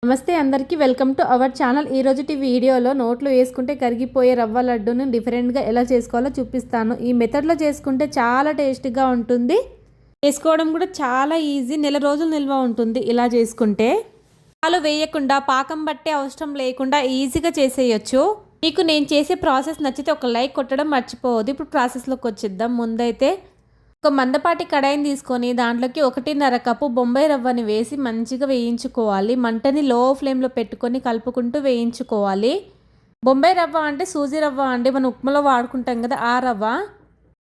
నమస్తే అందరికీ welcome to our channel. ఈరోజుటి వీడియోలో నోట్లో వేసుకుంటే కరిగిపోయే రవ్వ లడ్డూని డిఫరెంట్గా ఎలా చేసుకోవాలో చూపిస్తాను. ఈ మెథడ్లో చేసుకుంటే చాలా టేస్టీగా ఉంటుంది, చేసుకోవడం కూడా చాలా ఈజీ, నెల రోజులు నిల్వ ఉంటుంది. ఇలా చేసుకుంటే పాలు వేయకుండా పాకం పట్టే అవసరం లేకుండా ఈజీగా చేసేయచ్చు. మీకు నేను చేసే ప్రాసెస్ నచ్చితే ఒక లైక్ కొట్టడం మర్చిపోవద్దు. ఇప్పుడు ప్రాసెస్లోకి వచ్చేద్దాం. ముందైతే ఒక మందపాటి కడాయిని తీసుకొని దాంట్లోకి 1.5 కప్పు బొంబాయి రవ్వని వేసి మంచిగా వేయించుకోవాలి. మంటని లో ఫ్లేమ్లో పెట్టుకొని కలుపుకుంటూ వేయించుకోవాలి. బొంబాయి రవ్వ అంటే సూజీ రవ్వ అండి, మనం ఉప్మాలో వాడుకుంటాం కదా, ఆ రవ్వ.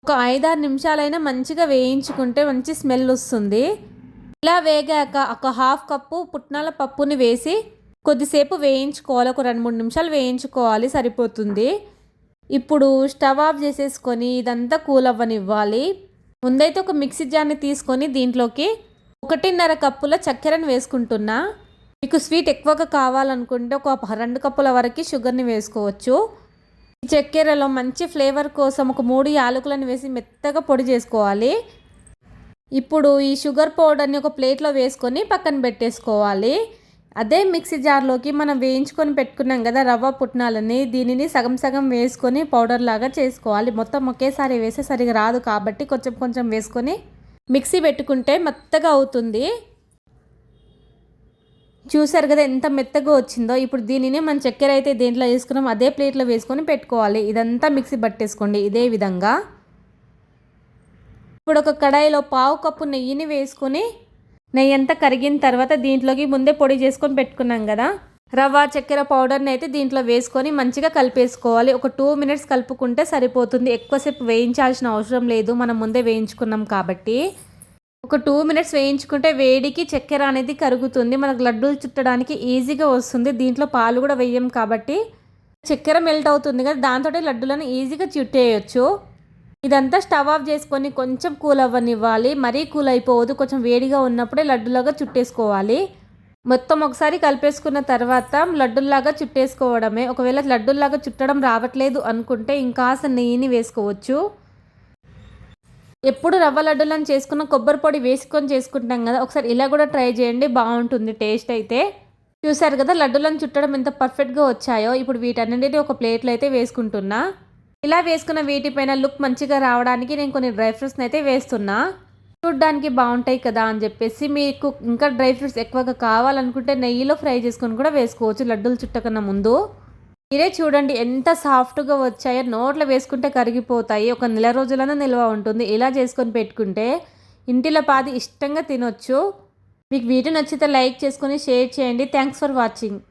ఒక 5-6 నిమిషాలైనా మంచిగా వేయించుకుంటే మంచి స్మెల్ వస్తుంది. ఇలా వేగాక ఒక 1/2 కప్పు పుట్నాల పప్పుని వేసి కొద్దిసేపు వేయించుకోవాలి. ఒక 2-3 నిమిషాలు వేయించుకోవాలి, సరిపోతుంది. ఇప్పుడు స్టవ్ ఆఫ్ చేసేసుకొని ఇదంతా కూల్ అవ్వనివ్వాలి. ముందైతే ఒక మిక్సీ జార్ని తీసుకొని దీంట్లోకి 1.5 కప్పుల చక్కెరను వేసుకుంటున్నా. మీకు స్వీట్ ఎక్కువగా కావాలనుకుంటే ఒక 2 కప్పుల వరకు షుగర్ని వేసుకోవచ్చు. ఈ చక్కెరలో మంచి ఫ్లేవర్ కోసం ఒక 3 యాలకులను వేసి మెత్తగా పొడి చేసుకోవాలి. ఇప్పుడు ఈ షుగర్ పౌడర్ని ఒక ప్లేట్లో వేసుకొని పక్కన పెట్టేసుకోవాలి. అదే మిక్సీ జార్లోకి మనం వేయించుకొని పెట్టుకున్నాం కదా రవ్వ పుట్నాలని, దీనిని సగం సగం వేసుకొని పౌడర్ లాగా చేసుకోవాలి. మొత్తం ఒకేసారి వేస్తే సరిగా రాదు కాబట్టి కొంచెం కొంచెం వేసుకొని మిక్సీ పెట్టుకుంటే మెత్తగా అవుతుంది. చూసారు కదా ఎంత మెత్తగా వచ్చిందో. ఇప్పుడు దీనిని మనం చక్కెర అయితే దేంట్లో వేసుకున్నాం అదే ప్లేట్లో వేసుకొని పెట్టుకోవాలి. ఇదంతా మిక్సీ పట్టేసుకోండి ఇదే విధంగా. ఇప్పుడు ఒక కడాయిలో 1/2 కప్పు నెయ్యిని వేసుకొని నెయ్యి అంతా కరిగిన తర్వాత దీంట్లోకి ముందే పొడి చేసుకొని పెట్టుకున్నాం కదా రవ్వ చక్కెర పౌడర్ని అయితే దీంట్లో వేసుకొని మంచిగా కలిపేసుకోవాలి. ఒక 2 మినిట్స్ కలుపుకుంటే సరిపోతుంది. ఎక్కువసేపు వేయించాల్సిన అవసరం లేదు, మనం ముందే వేయించుకున్నాం కాబట్టి. ఒక 2 మినిట్స్ వేయించుకుంటే వేడికి చక్కెర అనేది కరుగుతుంది, మనకు లడ్డూలు చుట్టడానికి ఈజీగా వస్తుంది. దీంట్లో పాలు కూడా వేయం కాబట్టి చక్కెర మెల్ట్ అవుతుంది కదా, దాంతో లడ్డూలను ఈజీగా చుట్టేయచ్చు. ఇదంతా స్టవ్ ఆఫ్ చేసుకొని కొంచెం కూల్ అవ్వనివ్వాలి. మరీ కూల్ అయిపోవద్దు, కొంచెం వేడిగా ఉన్నప్పుడే లడ్డులాగా చుట్టేసుకోవాలి. మొత్తం ఒకసారి కలిపేసుకున్న తర్వాత లడ్డుల్లాగా చుట్టేసుకోవడమే. ఒకవేళ లడ్డుల్లాగా చుట్టడం రావట్లేదు అనుకుంటే ఇంకాస్త నెయ్యిని వేసుకోవచ్చు. ఎప్పుడు రవ్వ లడ్డులను చేసుకున్న కొబ్బరి పొడి వేసుకొని చేసుకుంటాం కదా, ఒకసారి ఇలా కూడా ట్రై చేయండి, బాగుంటుంది టేస్ట్ అయితే. చూసారు కదా లడ్డులను చుట్టడం ఎంత పర్ఫెక్ట్గా వచ్చాయో. ఇప్పుడు వీటన్నిటిని ఒక ప్లేట్లో అయితే వేసుకుంటున్నా. ఇలా వేసుకున్న వీటిపైన లుక్ మంచిగా రావడానికి నేను కొన్ని డ్రై ఫ్రూట్స్ని అయితే వేస్తున్నా. చూడ్డానికి బాగుంటాయి కదా అని చెప్పేసి. మీకు ఇంకా డ్రై ఫ్రూట్స్ ఎక్కువగా కావాలనుకుంటే నెయ్యిలో ఫ్రై చేసుకొని కూడా వేసుకోవచ్చు లడ్డూలు చుట్టకన్నా ముందు. మీరే చూడండి ఎంత సాఫ్ట్గా వచ్చాయో, నోట్లో వేసుకుంటే కరిగిపోతాయి. ఒక నెల రోజులైనా నిల్వ ఉంటుంది. ఇలా చేసుకొని పెట్టుకుంటే ఇంటిలో పాది ఇష్టంగా తినొచ్చు. మీకు వీడియో నచ్చితే లైక్ చేసుకొని షేర్ చేయండి. Thanks for watching.